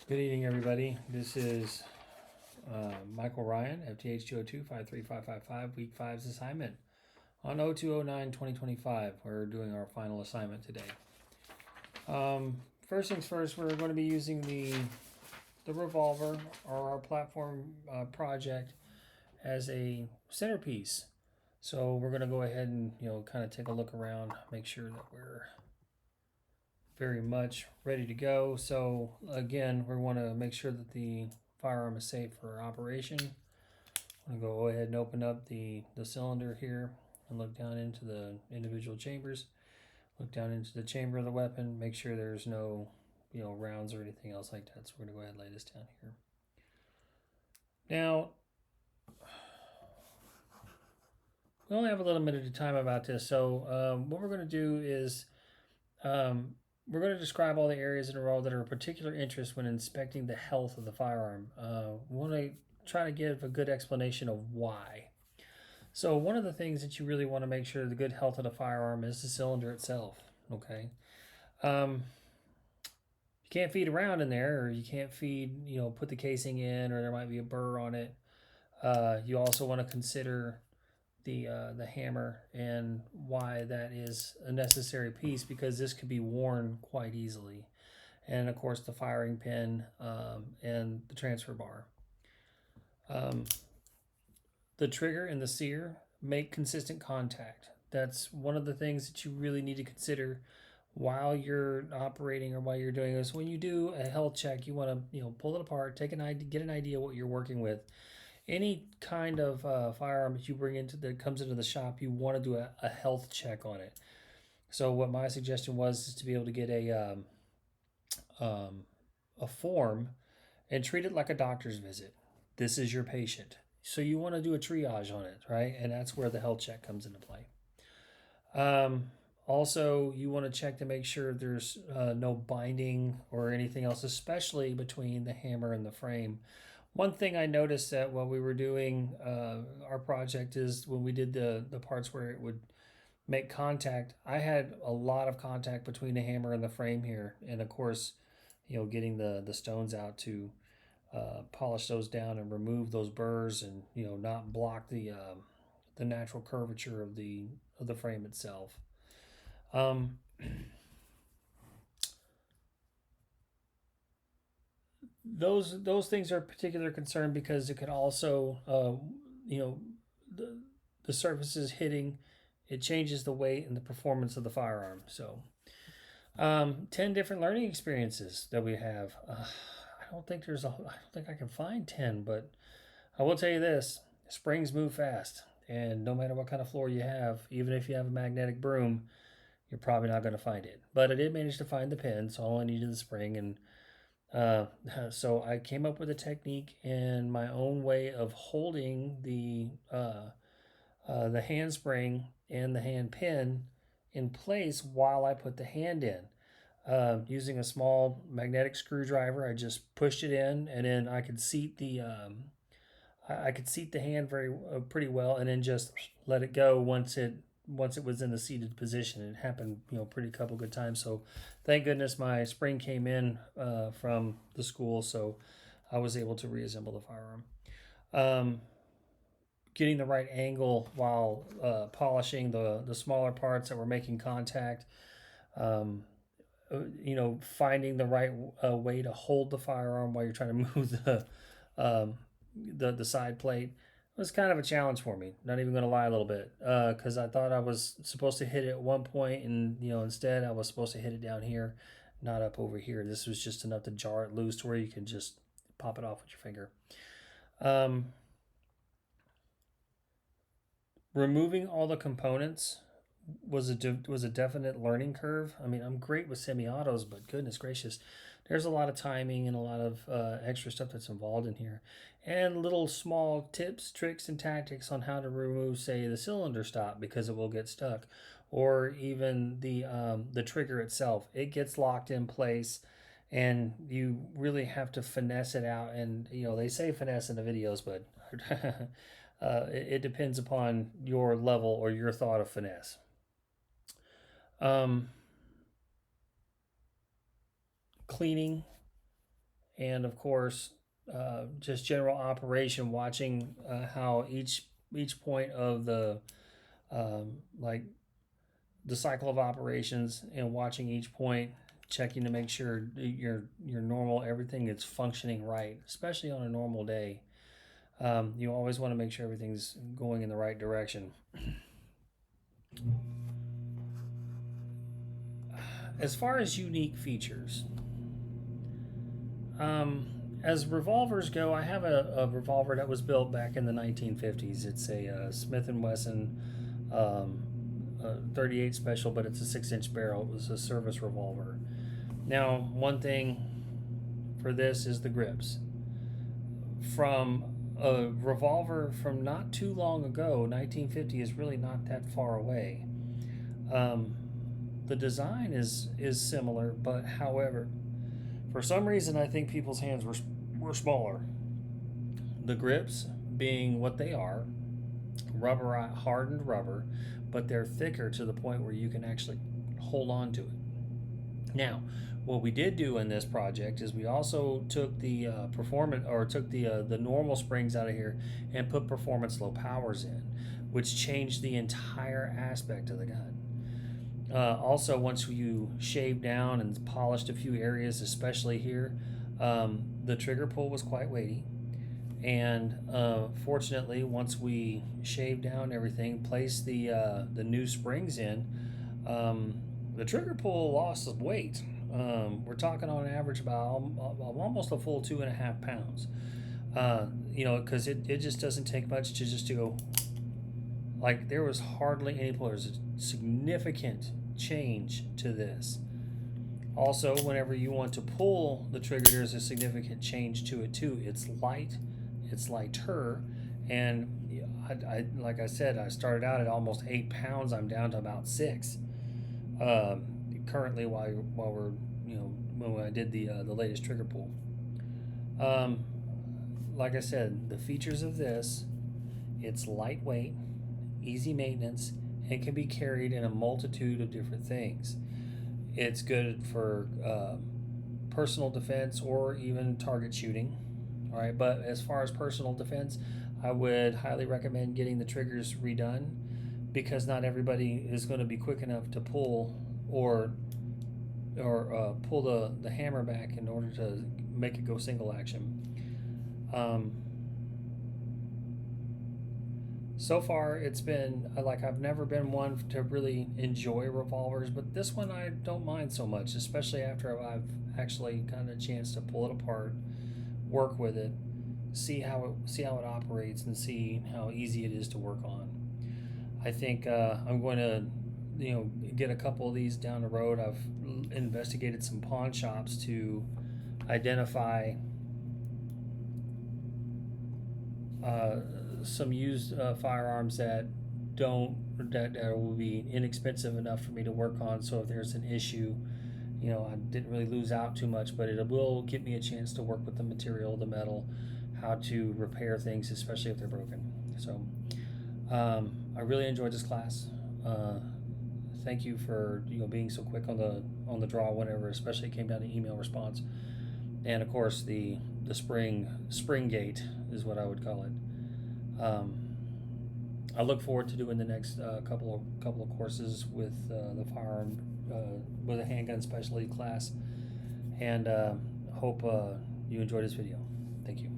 Good evening, everybody. This is Michael Ryan, FTH 202-53555, Week 5's assignment on 0209-2025. We're doing our final assignment today. First things first, we're going to be using the revolver or our platform project as a centerpiece. So we're going to go ahead and kind of take a look around, make sure that we're very much ready to go. So again, we want to make sure that the firearm is safe for operation. I'm going to go ahead and open up the cylinder here and look down into the individual chambers. Look down into the chamber of the weapon, make sure there's no rounds or anything else like that. So we're going to go ahead and lay this down here. Now, we only have a little bit of time about this. So what we're going to do is we're going to describe all the areas in a row that are of particular interest when inspecting the health of the firearm. We want to try to give a good explanation of why. So one of the things that you really want to make sure the good health of the firearm is the cylinder itself. Okay. You can't feed around in there, or you can't put the casing in, or there might be a burr on it. You also want to consider the hammer and why that is a necessary piece, because this could be worn quite easily, and of course the firing pin and the transfer bar. The trigger and the sear make consistent contact. That's one of the things that you really need to consider while you're operating or while you're doing this. When you do a health check, you want to pull it apart, get an idea what you're working with. Any kind of firearm that you bring into that comes into the shop, you want to do a health check on it. So what my suggestion was is to be able to get a form and treat it like a doctor's visit. This is your patient, so you want to do a triage on it, right? And that's where the health check comes into play. Also, you want to check to make sure there's no binding or anything else, especially between the hammer and the frame. One thing I noticed that while we were doing our project is when we did the parts where it would make contact, I had a lot of contact between the hammer and the frame here. And of course, getting the stones out to polish those down and remove those burrs and, not block the natural curvature of the frame itself. Those things are a particular concern because it could also, the surfaces hitting, it changes the weight and the performance of the firearm. So, 10 different learning experiences that we have. I don't think I can find 10, but I will tell you this: springs move fast, and no matter what kind of floor you have, even if you have a magnetic broom, you're probably not going to find it. But I did manage to find the pin, so all I needed was the spring, and so I came up with a technique in my own way of holding the handspring and the hand pin in place while I put the hand in. Using a small magnetic screwdriver, I just pushed it in, and then I could seat the hand pretty well, and then just let it go once it was in the seated position. It happened pretty couple good times. So thank goodness my spring came in from the school, so I was able to reassemble the firearm. Getting the right angle while polishing the smaller parts that were making contact. Finding the right way to hold the firearm while you're trying to move the side plate was kind of a challenge for me. Not even going to lie a little bit, because I thought I was supposed to hit it at one point, and instead I was supposed to hit it down here, not up over here. This was just enough to jar it loose to where you can just pop it off with your finger. Removing all the components was a definite learning curve. I mean, I'm great with semi-autos, but goodness gracious, there's a lot of timing and a lot of extra stuff that's involved in here, and little small tips, tricks, and tactics on how to remove, say, the cylinder stop because it will get stuck, or even the trigger itself. It gets locked in place, and you really have to finesse it out. And they say finesse in the videos, but it depends upon your level or your thought of finesse. Cleaning and of course, just general operation, watching how each point of the like the cycle of operations, and watching each point, checking to make sure your normal everything is functioning right, especially on a normal day. You always want to make sure everything's going in the right direction. As far as unique features, um, as revolvers go, I have a revolver that was built back in the 1950s. It's a Smith and Wesson 38 special, but it's a 6-inch barrel. It was a service revolver. Now, one thing for this is the grips. From a revolver from not too long ago, 1950 is really not that far away. Um, the design is similar, but however, for some reason, I think people's hands were smaller. The grips being what they are, rubber hardened rubber, but they're thicker to the point where you can actually hold on to it. Now, what we did do in this project is we also took the performance, or took the normal springs out of here and put performance low powers in, which changed the entire aspect of the gun. Also, once you shaved down and polished a few areas, especially here, the trigger pull was quite weighty. And fortunately, once we shaved down everything, placed the new springs in, the trigger pull lost some weight. We're talking on average about almost a full 2.5 pounds. Because it just doesn't take much to just to go. Like, there was hardly any pull. There's a significant change to this. Also, whenever you want to pull the trigger, there's a significant change to it too. It's lighter, and like I said, I started out at almost 8 pounds. I'm down to about 6. Currently, while we're when I did the latest trigger pull. Um, like I said, the features of this: it's lightweight, easy maintenance, and can be carried in a multitude of different things. It's good for personal defense or even target shooting. All right, but as far as personal defense, I would highly recommend getting the triggers redone, because not everybody is going to be quick enough to pull or pull the hammer back in order to make it go single action. Um, so far, it's been like, I've never been one to really enjoy revolvers, but this one I don't mind so much, especially after I've actually gotten a chance to pull it apart, work with it, see how it operates, and see how easy it is to work on. I think I'm going to get a couple of these down the road. I've investigated some pawn shops to identify uh, some used firearms that will be inexpensive enough for me to work on. So if there's an issue, I didn't really lose out too much, but it will give me a chance to work with the material, the metal, how to repair things, especially if they're broken. So I really enjoyed this class. Thank you for being so quick on the draw whenever, especially it came down to email response, and of course the spring gate is what I would call it. I look forward to doing the next couple of courses with the firearm with a handgun specialty class, and hope you enjoyed this video. Thank you.